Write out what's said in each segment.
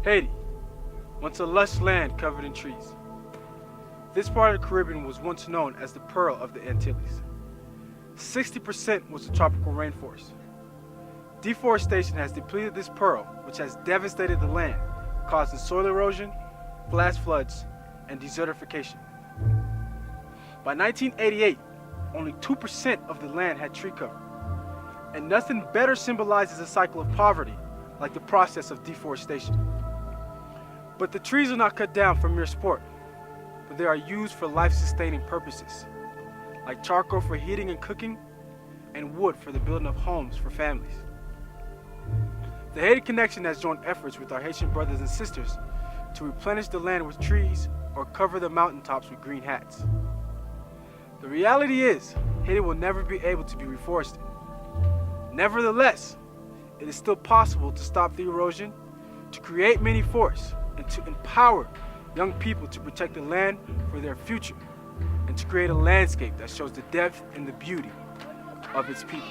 Haiti, once a lush land covered in trees. This part of the Caribbean was once known as the Pearl of the Antilles. 60% was a tropical rainforest. Deforestation has depleted this pearl, which has devastated the land, causing soil erosion, flash floods, and desertification. By 1988, only 2% of the land had tree cover, and nothing better symbolizes a cycle of poverty like the process of deforestation. But the trees are not cut down for mere sport, but they are used for life-sustaining purposes, like charcoal for heating and cooking, and wood for the building of homes for families. The Haiti Connection has joined efforts with our Haitian brothers and sisters to replenish the land with trees or cover the mountaintops with green hats. The reality is, Haiti will never be able to be reforested. Nevertheless, it is still possible to stop the erosion, to create many forests, and to empower young people to protect the land for their future, and to create a landscape that shows the depth and the beauty of its people.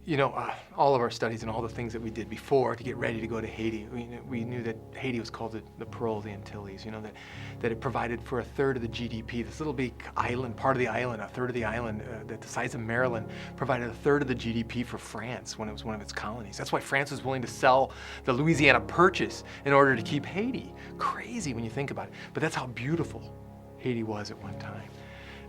You know, all of our studies and all the things that we did before to get ready to go to Haiti, we knew that Haiti was called the Pearl of the Antilles, you know, that it provided for a third of the GDP. This little big island, part of the island, a third of the island, that the size of Maryland, provided a third of the GDP for France when it was one of its colonies. That's why France was willing to sell the Louisiana Purchase in order to keep Haiti. Crazy when you think about it, but that's how beautiful Haiti was at one time.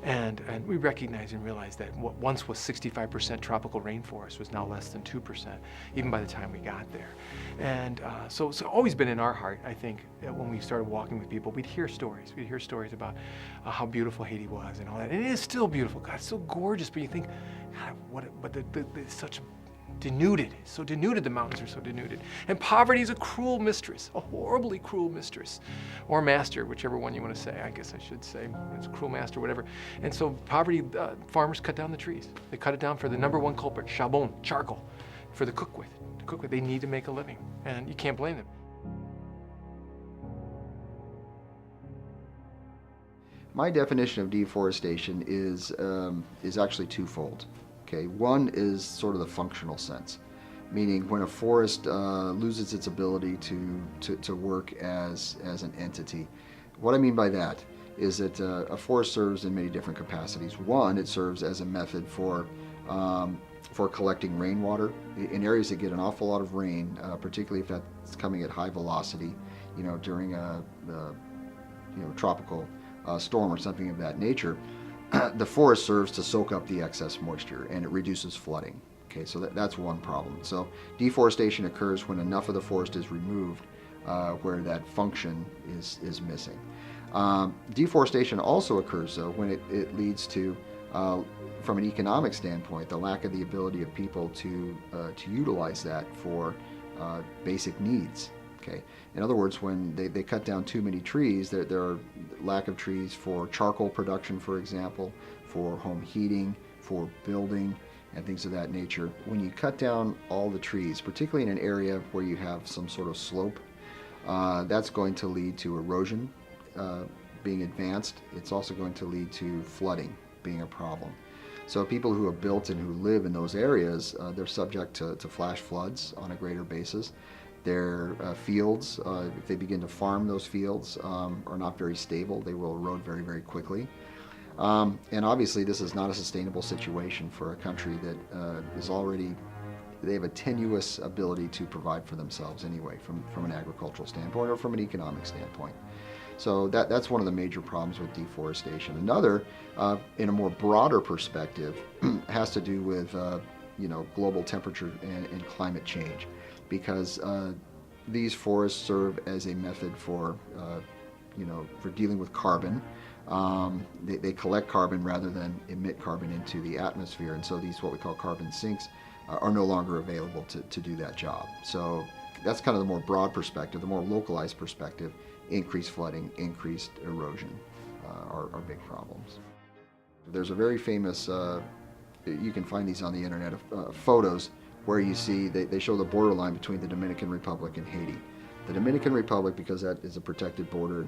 And we recognize and realize that what once was 65% tropical rainforest was now less than 2%, even by the time we got there. And so it's always been in our heart, I think, when we started walking with people, we'd hear stories. We'd hear stories about how beautiful Haiti was and all that. And it is still beautiful. God, it's so gorgeous, but you think, God, it's such denuded, so denuded, the mountains are so denuded. And poverty is a cruel mistress, a horribly cruel mistress, or master, whichever one you want to say, I guess I should say. It's a cruel master, whatever. And so poverty, farmers cut down the trees. They cut it down for the number one culprit, charbon, charcoal, for the cook with. To cook with, they need to make a living, and you can't blame them. My definition of deforestation is actually twofold. Okay, one is sort of the functional sense, meaning when a forest loses its ability to work as an entity. What I mean by that is that a forest serves in many different capacities. One, it serves as a method for collecting rainwater in areas that get an awful lot of rain, particularly if that's coming at high velocity, you know, during a tropical storm or something of that nature. The forest serves to soak up the excess moisture, and it reduces flooding. Okay, so that's one problem. So deforestation occurs when enough of the forest is removed where that function is missing. Deforestation also occurs, though, when it leads to, from an economic standpoint, the lack of the ability of people to utilize that for basic needs. Okay. In other words, when they cut down too many trees, there are lack of trees for charcoal production, for example, for home heating, for building, and things of that nature. When you cut down all the trees, particularly in an area where you have some sort of slope, that's going to lead to erosion being advanced. It's also going to lead to flooding being a problem. So people who have built and who live in those areas, they're subject to flash floods on a greater basis. Their fields, if they begin to farm those fields, are not very stable. They will erode very, very quickly. And obviously this is not a sustainable situation for a country that is already, they have a tenuous ability to provide for themselves anyway, from an agricultural standpoint or from an economic standpoint. So that's one of the major problems with deforestation. Another, in a more broader perspective, has to do with global temperature and climate change. Because these forests serve as a method for for dealing with carbon. They collect carbon rather than emit carbon into the atmosphere, and so these what we call carbon sinks are no longer available to do that job. So that's kind of the more broad perspective. The more localized perspective, increased flooding, increased erosion are big problems. There's a very famous, you can find these on the internet, photos where you see they show the borderline between the Dominican Republic and Haiti. The Dominican Republic, because that is a protected border,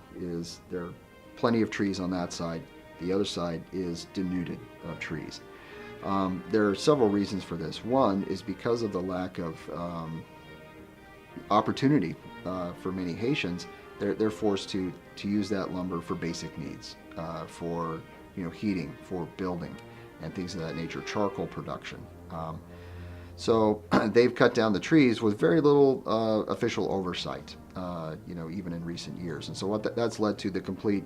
there are plenty of trees on that side. The other side is denuded of trees. There are several reasons for this. One is because of the lack of opportunity for many Haitians. They're forced to use that lumber for basic needs, for heating, for building, and things of that nature, charcoal production. So they've cut down the trees with very little official oversight, even in recent years. And so that's led to the complete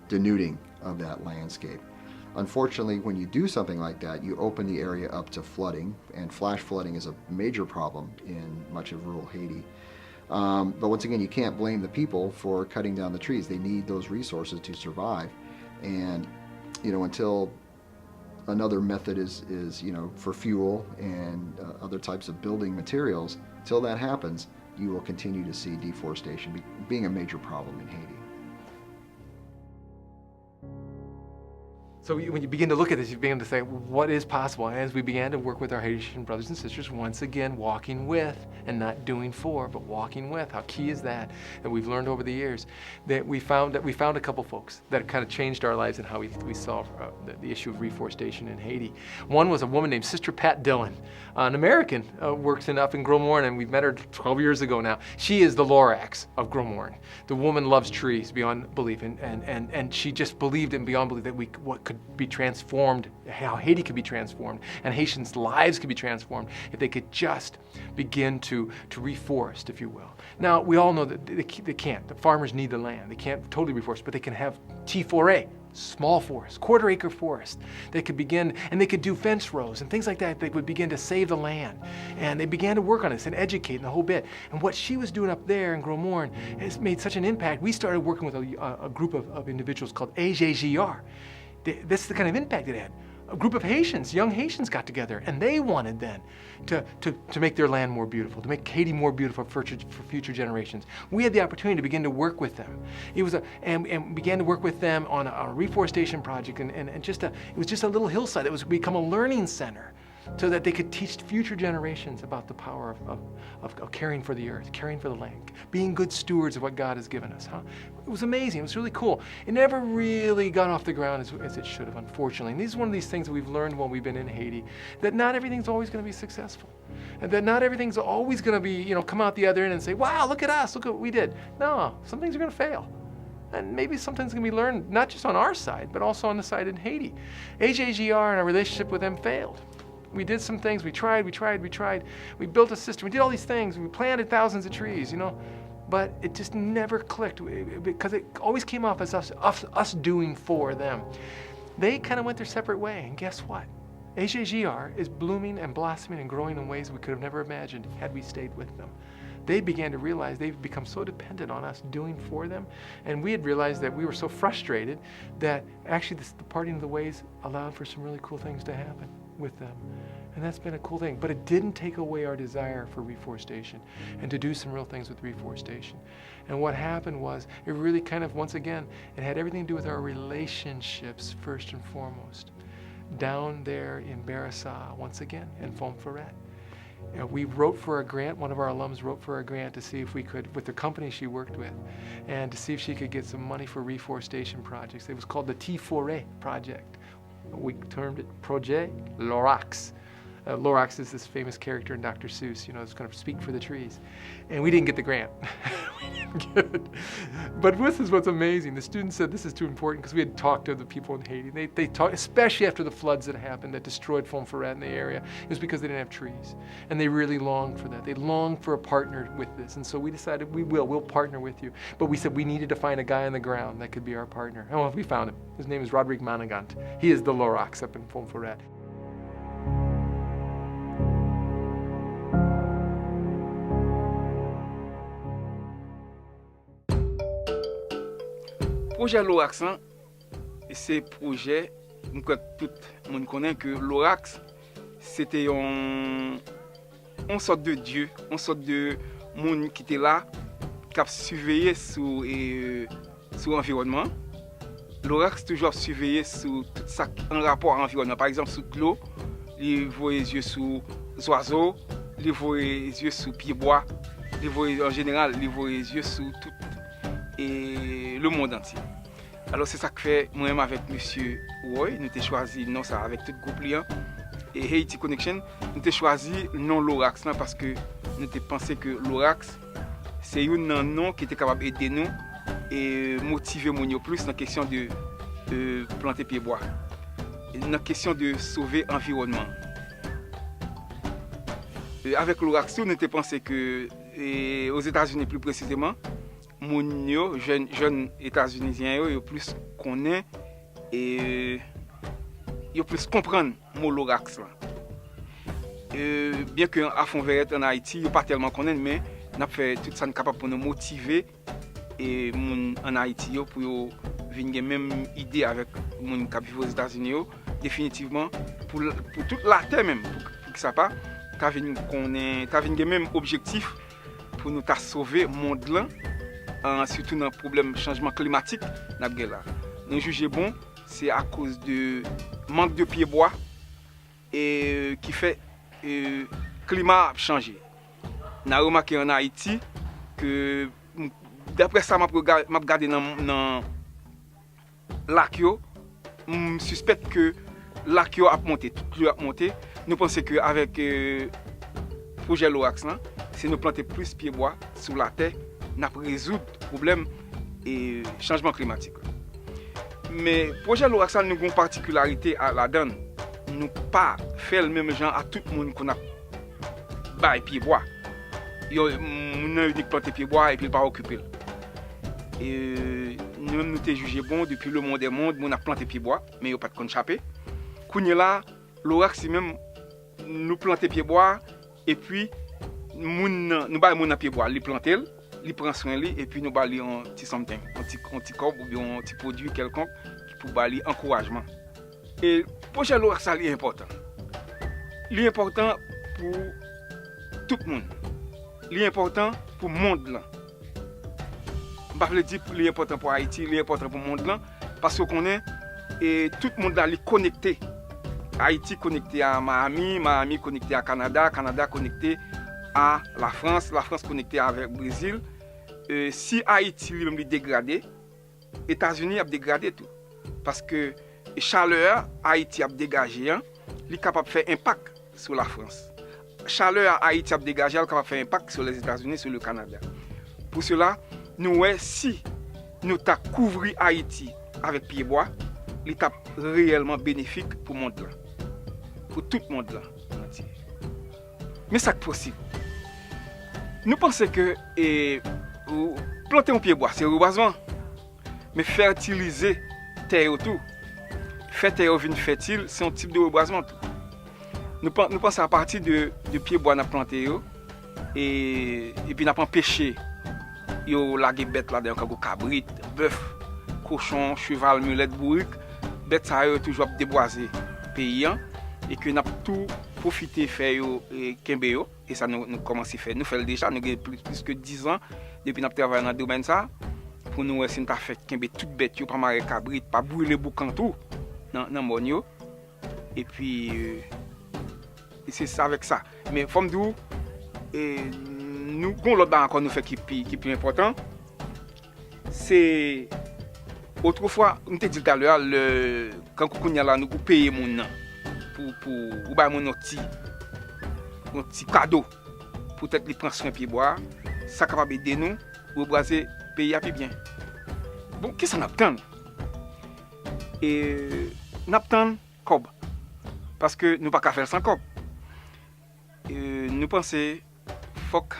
denuding of that landscape. Unfortunately, when you do something like that, you open the area up to flooding, and flash flooding is a major problem in much of rural Haiti. But once again, you can't blame the people for cutting down the trees. They need those resources to survive. And, until another method is for fuel and other types of building materials, until that happens, you will continue to see deforestation being a major problem in Haiti. So when you begin to look at this, you begin to say, what is possible? And as we began to work with our Haitian brothers and sisters, once again, walking with and not doing for, but walking with. How key is that? And we've learned over the years that we found a couple folks that kind of changed our lives and how we saw the issue of reforestation in Haiti. One was a woman named Sister Pat Dillon, an American, works up in Gros Morne, and we've met her 12 years ago now. She is the Lorax of Gros Morne. The woman loves trees beyond belief, and she just believed in beyond belief that what could be transformed, how Haiti could be transformed, and Haitians' lives could be transformed if they could just begin to reforest, if you will. Now, we all know that they can't. The farmers need the land. They can't totally reforest, but they can have T4A, small forest, quarter-acre forest. They could begin, and they could do fence rows and things like that. They would begin to save the land. And they began to work on this and educate and the whole bit. And what she was doing up there in Gros Morne has made such an impact. We started working with a group of individuals called AJGR. This is the kind of impact it had. A group of Haitians, young Haitians got together, and they wanted then to make their land more beautiful, to make Haiti more beautiful for future generations. We had the opportunity to begin to work with them. And began to work with them on a reforestation project, and it was just a little hillside that was become a learning center, so that they could teach future generations about the power of caring for the earth, caring for the land, being good stewards of what God has given us. It was amazing. It was really cool. It never really got off the ground as it should have, unfortunately. And this is one of these things that we've learned while we've been in Haiti, that not everything's always going to be successful. And that not everything's always going to be, come out the other end and say, wow, look at us, look at what we did. No, some things are going to fail. And maybe something's going to be learned, not just on our side, but also on the side in Haiti. AJGR and our relationship with them failed. We did some things, we tried. We built a system, we did all these things, we planted thousands of trees, but it just never clicked because it always came off as us doing for them. They kind of went their separate way, and guess what? AJGR is blooming and blossoming and growing in ways we could have never imagined had we stayed with them. They began to realize they've become so dependent on us doing for them, and we had realized that we were so frustrated that actually the parting of the ways allowed for some really cool things to happen with them. And that's been a cool thing. But it didn't take away our desire for reforestation and to do some real things with reforestation. And what happened was, it really kind of, once again, it had everything to do with our relationships first and foremost. Down there in Barassa, once again, in Fonforêt. We wrote for a grant, one of our alums wrote for a grant to see if we could, with the company she worked with, and to see if she could get some money for reforestation projects. It was called the T4A project. We termed it Projet Lorax. Lorax is this famous character in Dr. Seuss, it's going to speak for the trees. And we didn't get the grant. We didn't get it. But this is what's amazing. The students said this is too important because we had talked to the people in Haiti. They talked, especially after the floods that happened that destroyed Fonforêt in the area. It was because they didn't have trees. And they really longed for that. They longed for a partner with this. And so we decided we'll partner with you. But we said we needed to find a guy on the ground that could be our partner. And well, we found him. His name is Rodrigue Managant. He is the Lorax up in Fonforêt. projet Lorax, c'est projet, tout le monde connaît que Lorax, c'était une sorte de dieu, une sorte de monde qui était là, qui a surveillé sur l'environnement. Lorax toujours surveillé sur tout ça en rapport à l'environnement. Par exemple, sur l'eau, il voit les yeux sur les oiseaux, il voit les yeux sur les pieds bois, en général, il voit les yeux sur tout et le monde entier. Alors c'est ça que fait moi-même avec monsieur Roy, nous avons choisi non ça avec tout le groupe client et Haiti Connection, nous avons choisi le nom Lorax parce que nous avons pensé que Lorax c'est un nom qui était capable d'aider nous et motiver mon plus dans la question de planter pieds bois, dans la question de sauver l'environnement. Avec Lorax, nous avons pensé que aux États-Unis plus précisément, les jeunes États-Unisiens ils plus connaissent et ils plus comprendre le Lorax. Bien qu'à fond vérité en Haïti, ils pas tellement connaissent, mais nous avons fait tout ça capable pour nous motiver et en Haïti pour venir même idée avec les gens qui vivent aux États-Unis définitivement pour toute la terre même pour que ça pas t'as venir même objectif pour nous sauver le monde là, surtout dans le problème changement climatique là. Nous jugeons bon c'est à cause de manque de pieds bois et qui fait climat changer. On a remarqué en Haïti que d'après ça, je regarde dans lac, je suspecte que lac a monté, tout l'eau a monté. Nous pensons qu'avec le projet Lorax, si nous plantons plus de pieds bois sur la terre, nous allons résoudre le problème et changement climatique. Mais le projet Lorax a une particularité à la donne. Nous ne pas faire le même genre à tout le monde qu'on a bas pieds bois. Nous avons planté pieds bois et puis il pas occupé. Et nous avons jugé bon depuis le monde des mondes, on a planté pieds bois, mais il n'y a pas de échappé. Quand là, Lorax même nous planter pieds bois et puis nous avons pieds bois, les planter, les prendre soin et puis nous bali un petit something, un petit corps ou bien un petit produit quelconque pour bali encouragement. Et le projet Lorax est important. Il est important pour tout le monde. Il est important pour le monde là. Je veux dire qu'il est important pour Haïti, il est important pour le monde là, parce qu'on est et tout le monde là est connecté. Haïti connecté à Miami, Miami connecté à Canada, Canada connecté à la France connecté avec le Brésil. Si Haïti lui-même est dégradé, les États-Unis ont dégradé tout. Parce que la chaleur Haïti a dégagé, il est capable de faire impact sur la France. La chaleur Haïti a dégagé, il est capable de faire impact sur les États-Unis, sur le Canada. Pour cela, nous, si nous couvrons Haïti avec pieds bois, il est réellement bénéfique pour le monde là. Pour tout le monde là. Mais c'est possible. Nous pensons que planter un pied bois, c'est reboisement. Mais fertiliser terre autour, faire terre venir fertile, c'est un type de reboisement. Nous pensons à partir de pieds bois nous planter et puis nous empêché yo laguer bête là dedans comme cabrit, bœuf, cochon, cheval, mulette, bourrique, bête ça yo toujours déboiser pays et que n'a tout profiter faire yo kembe yo et ça nous commencer faire. Nous faisons déjà nous plus que 10 ans depuis nous travaillons dans le domaine ça pour nous essayer de faire kembe toute bête yo pas marrer cabrit, pas brûler boucan tout dans mon yo et puis c'est ça avec ça. Mais comme nous avons l'autre encore nous fait qui est plus important. C'est autrefois, on te dit tout à l'heure, quand on a là, nous payons mon nom pour bailler mon petit cadeau pour peut-être les prendre sur un pied bois, ça capable aider nous pour brasser pays à plus bien. Bon, qu'est-ce qu'on attend? Et nous attend cob parce que nous pas qu'à faire sans cob. Nous pensons faut que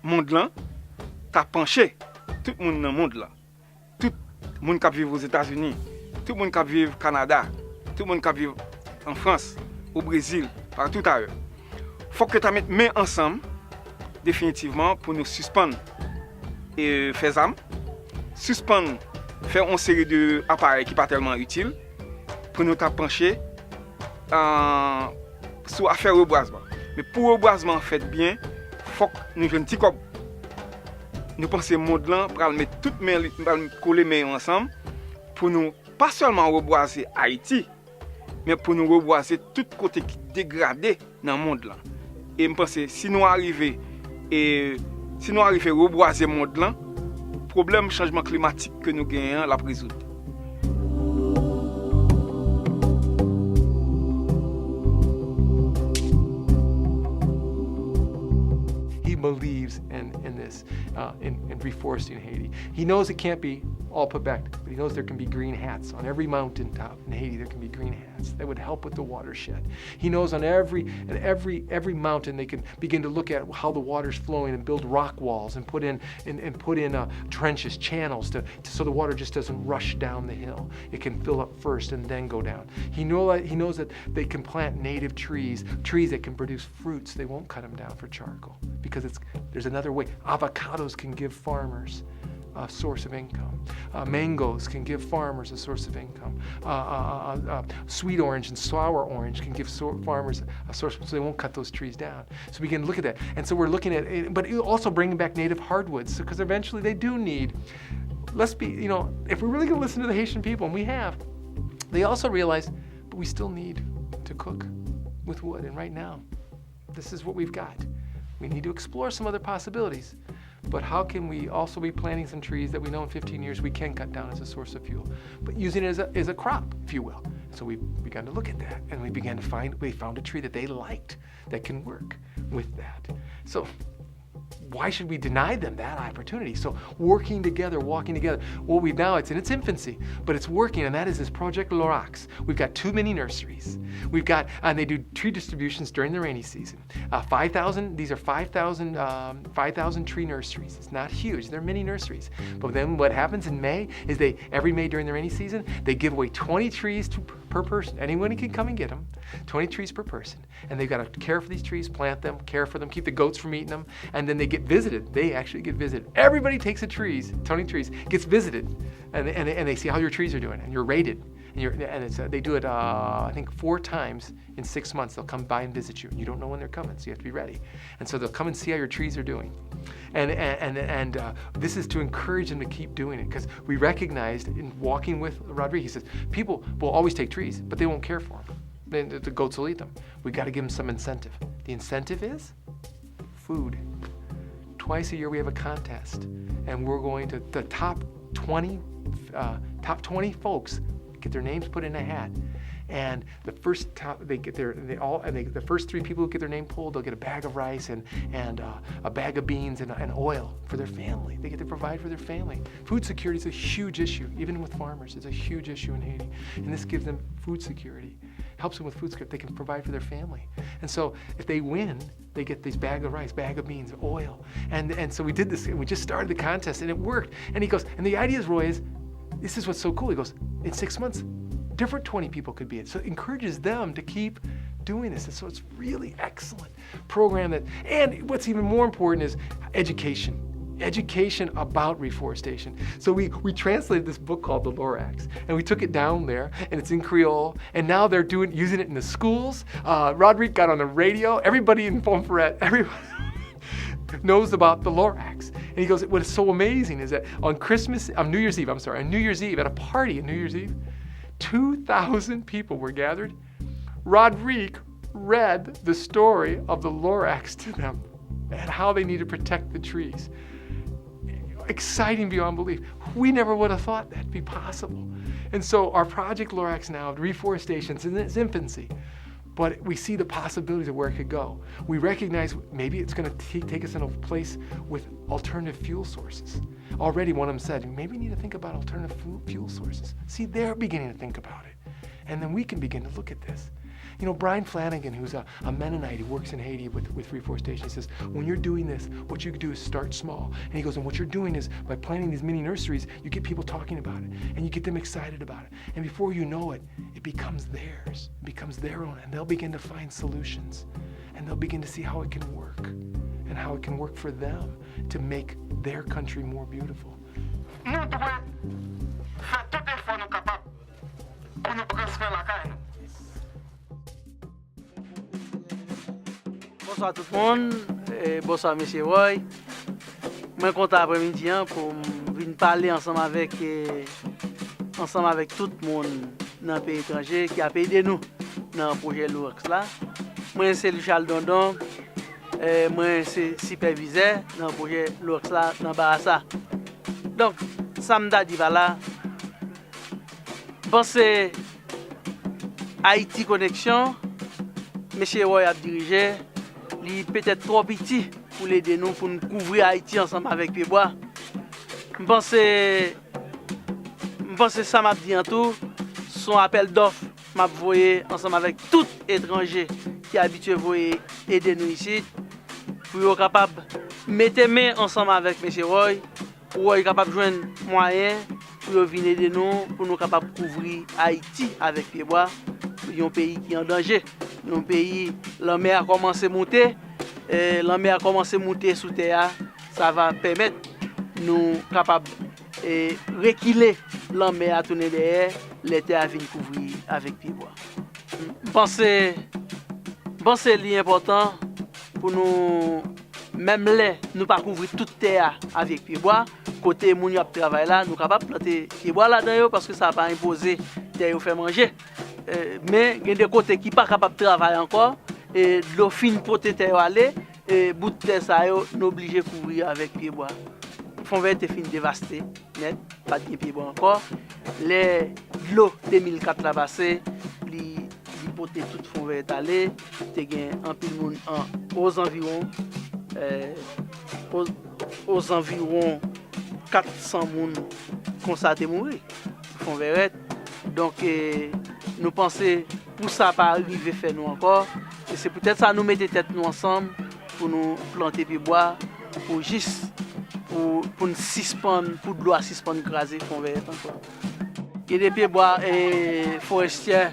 le monde là t'a penché tout le monde dans le monde là, tout le monde qui vit aux États-Unis, tout le monde qui vit au Canada, tout le monde qui vit en France, au Brésil, partout ailleurs. Faut que tu mettes main ensemble définitivement pour nous suspendre et faire âme, suspendre faire une série d'appareils qui pas tellement utiles pour nous pencher sur affaire reboisement. Mais pour reboisement fait bien, faut que nous jeunes petits comme nous penser monde là pour mettre toutes mains coller mains ensemble pour nous pas seulement reboiser Haïti, mais pour nous reboiser tout côté qui dégradé dans le monde là. Et je pense que si nous arrivons à reboiser le monde là, le problème changement climatique que nous gagnons la résoudre. He believes in this, in reforesting Haiti. He knows it can't be all put back, but he knows there can be green hats. On every mountaintop in Haiti, there can be green hats that would help with the watershed. He knows on every mountain they can begin to look at how the water's flowing and build rock walls and put in trenches, channels so the water just doesn't rush down the hill. It can fill up first and then go down. He knows that they can plant native trees that can produce fruits. They won't cut them down for charcoal because there's another way. Avocados can give farmers a source of income. Mangoes can give farmers a source of income. Sweet orange and sour orange can give farmers a source, so they won't cut those trees down. So we can look at that. And so we're looking at it, but also bringing back native hardwoods, because eventually they do need, if we're really going to listen to the Haitian people, and we have, they also realize, but we still need to cook with wood. And right now, this is what we've got. We need to explore some other possibilities. But how can we also be planting some trees that we know in 15 years we can cut down as a source of fuel, but using it as a crop, if you will. So we began to look at that, and we found a tree that they liked that can work with that. So why should we deny them that opportunity? So working together, walking together. Well, it's in its infancy, but it's working, and that is this Project Lorax. We've got 2 mini nurseries. And they do tree distributions during the rainy season. 5,000, these are 5,000 tree nurseries. It's not huge, they're mini nurseries. But then what happens in May is every May during the rainy season, they give away 20 trees per person. Anyone can come and get them, 20 trees per person. And they've got to care for these trees, plant them, care for them, keep the goats from eating them, and then they get visited. They actually get visited. Everybody takes 20 trees, gets visited, and they see how your trees are doing, and you're rated. They do it, I think 4 times in 6 months. They'll come by and visit you, and you don't know when they're coming, so you have to be ready. And so they'll come and see how your trees are doing. And this is to encourage them to keep doing it, because we recognized in walking with Rodriguez, he says, people will always take trees, but they won't care for them. Then the goats will eat them. We got to give them some incentive. The incentive is food. Twice a year we have a contest, and we're going to the top 20 folks get their names put in a hat, and the first the first 3 people who get their name pulled, they'll get a bag of rice and a bag of beans and oil for their family. They get to provide for their family. Food security is a huge issue, even with farmers. It's a huge issue in Haiti, and this gives them food security. Helps them with food security. They can provide for their family. And so if they win, they get this bag of rice, bag of beans, oil. And so we did this, and we just started the contest, and it worked. And he goes, and the idea, Roy, is this is what's so cool. He goes, in 6 months, different 20 people could be it. So it encourages them to keep doing this. And so it's really excellent program and what's even more important is education about reforestation. So we translated this book called The Lorax, and we took it down there, and it's in Creole, and now they're using it in the schools. Rodrigue got on the radio. Everybody in Pomfret, everybody knows about the Lorax. And he goes, what is so amazing is that on New Year's Eve, at a party on New Year's Eve, 2,000 people were gathered. Rodrigue read the story of the Lorax to them and how they need to protect the trees. Exciting beyond belief. We never would have thought that'd be possible. And so our Project Lorax now, reforestation, is in its infancy, but we see the possibilities of where it could go. We recognize maybe it's going to take us in a place with alternative fuel sources. Already one of them said, maybe we need to think about alternative fuel sources. See, they're beginning to think about it. And then we can begin to look at this. You know, Brian Flanagan, who's a Mennonite who works in Haiti with reforestation, he says, when you're doing this, what you can do is start small. And he goes, and what you're doing is by planting these mini nurseries, you get people talking about it, and you get them excited about it. And before you know it, it becomes theirs, it becomes their own, and they'll begin to find solutions. And they'll begin to see how it can work, and how it can work for them to make their country more beautiful. Bonsoir tout le monde, et bonsoir Monsieur Roy. Moi content après-midi pour venir parler ensemble avec tout le monde dans le pays étranger qui a aidé nous dans le projet LORX là. Moi c'est Charles Dondon, moi c'est superviseur dans le projet LORX là dans Barassa. Donc ça me dit voilà. Pensez Haiti Connection, Monsieur Roy a dirigé, il est peut-être trop petit pour l'aider nous pour nous couvrir Haïti ensemble avec Piedbois. Je pense que ça m'a dit en tout, son appel d'offres m'a envoyé ensemble avec tout étranger qui est habitué à aider nous ici, pour être capable de mettre main ensemble avec M. Roy, pour être capable de joindre moyens pour venir aider nous, pour nous capables de couvrir Haïti avec Piedbois, un pays qui est en danger, un pays, la mer a commencé à monter, la mer a commencé à monter sous terre, ça va permettre nous capables de reculer la mer à tourner derrière, l'été à venir couvrir avec Piedbois. Je pense que c'est important pour nous, même là, nous pas couvrir toute terre avec Piedbois, côté moun yop travail là, nous capables de planter Piedbois là-dedans parce que ça va pas imposer terre faire manger. Mais il y a des côtés qui ne sont pas capables de travailler encore, et de l'eau fine pour terre aller, et bout de terre ça nous obligé de couvrir avec Piedbois. Le fond vert est fini dévasté, net, pas de Piedbois encore. L'eau 2004 la passé, il portait tout le fond vert aller, il y a un peu de monde aux environs 400 personnes constaté mourir. Le fond vert. Donc, nous pensons pour ça pas arriver faire nous encore. Et c'est peut-être ça nous mettre tête nous ensemble pour nous planter Piedbois, pour juste pour nous suspendre, pour de l'eau à suspendre écraser fond vert encore. Il y a des Piedbois et forestiers,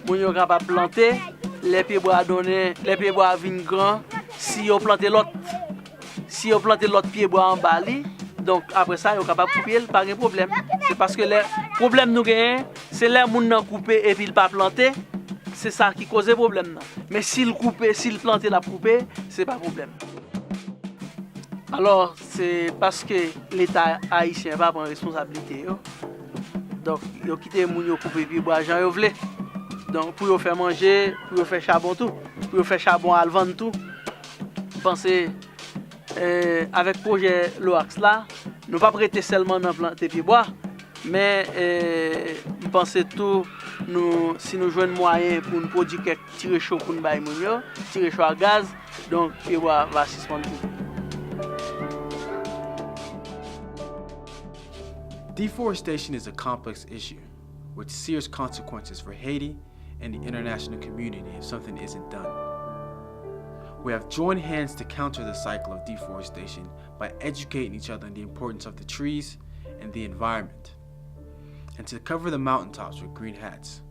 nous sommes capables de planter. Les Piedbois donnés, les Piedbois viennent grands. Si on plante l'autre Piedbois en Bali, donc après ça, ils sont capables de couper, pas de problème. C'est parce que le problème nous gagnons, c'est les gens qui coupent et puis ils ne pas planter. C'est ça qui cause le problème. Mais s'ils coupent, s'ils plantent la couper, ce n'est pas de problème. Alors, c'est parce que l'État haïtien va prendre responsabilité. Donc, ils ont quitté les gens qui coupent puis bois, j'en voulais. Donc, pour faire manger, pour faire charbon tout, pour faire charbon à vendre tout. Pensez, avec le projet LORX là, nous ne pas prêter seulement dans planter Piedbois, mais nous pensons tout, si nous jouons moyen pour nous produire quelques tirer chaud pour nous bailler tirer chaud à gaz, donc Piedbois va suspendre tout. Deforestation is a complex issue with serious consequences for Haiti and the international community if something isn't done. We have joined hands to counter the cycle of deforestation by educating each other on the importance of the trees and the environment, and to cover the mountaintops with green hats,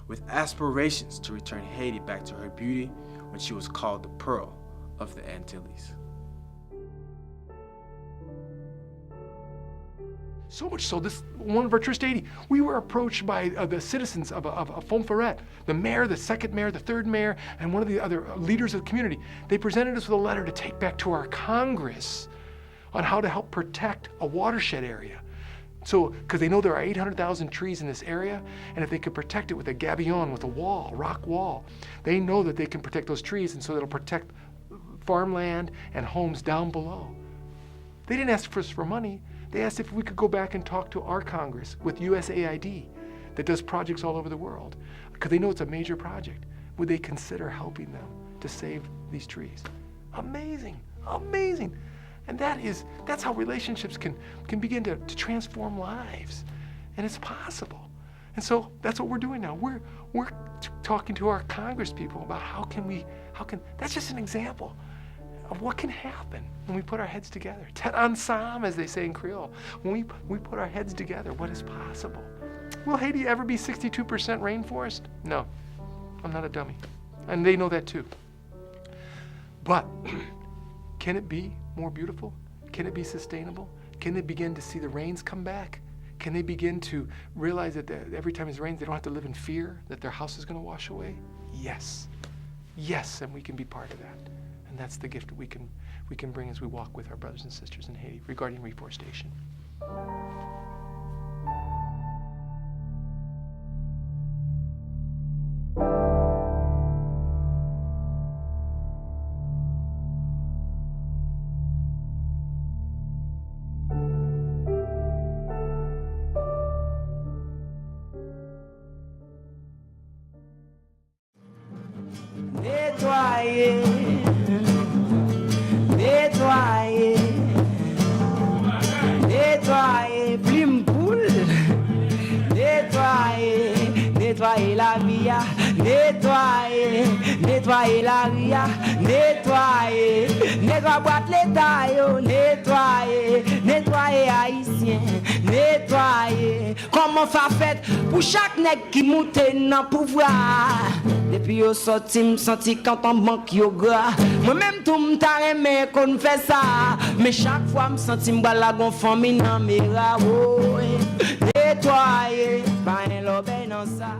with aspirations to return Haiti back to her beauty when she was called the Pearl of the Antilles. So much so, this one of our Trist 80, we were approached by the citizens of Fonferret, the mayor, the second mayor, the third mayor, and one of the other leaders of the community. They presented us with a letter to take back to our Congress on how to help protect a watershed area. So, because they know there are 800,000 trees in this area, and if they could protect it with a gabion, with a wall, rock wall, they know that they can protect those trees, and so it'll protect farmland and homes down below. They didn't ask us for money. They asked if we could go back and talk to our Congress with USAID that does projects all over the world, because they know it's a major project. Would they consider helping them to save these trees? Amazing, amazing. And that's how relationships can begin to transform lives. And it's possible. And so that's what we're doing now. We're talking to our Congress people about that's just an example of what can happen when we put our heads together. Tête ensemble, as they say in Creole. When we put our heads together, what is possible? Will Haiti ever be 62% rainforest? No, I'm not a dummy. And they know that too. But can it be more beautiful? Can it be sustainable? Can they begin to see the rains come back? Can they begin to realize that every time it rains, they don't have to live in fear that their house is going to wash away? Yes. Yes, and we can be part of that. And that's the gift we can bring as we walk with our brothers and sisters in Haiti regarding reforestation. Nettoyer, nettoyer, nettoyer, plume poule, nettoyer, nettoyer la vie, nettoyer, nettoyer la ria, nettoyer, nettoyer boîte l'état yo, nettoyer, nettoyer haïtien, nettoyer. Comment ça fait pour chaque nèg qui monte dans pouvoir? Depuis yo sorti, m'senti quand on manque yo gras. Moi-même tout m'ta aimé qu'on fait ça. Mais chaque fois m'senti m'bala gon famille nan mes ra. Nettoyer, pas un lobé dans ça.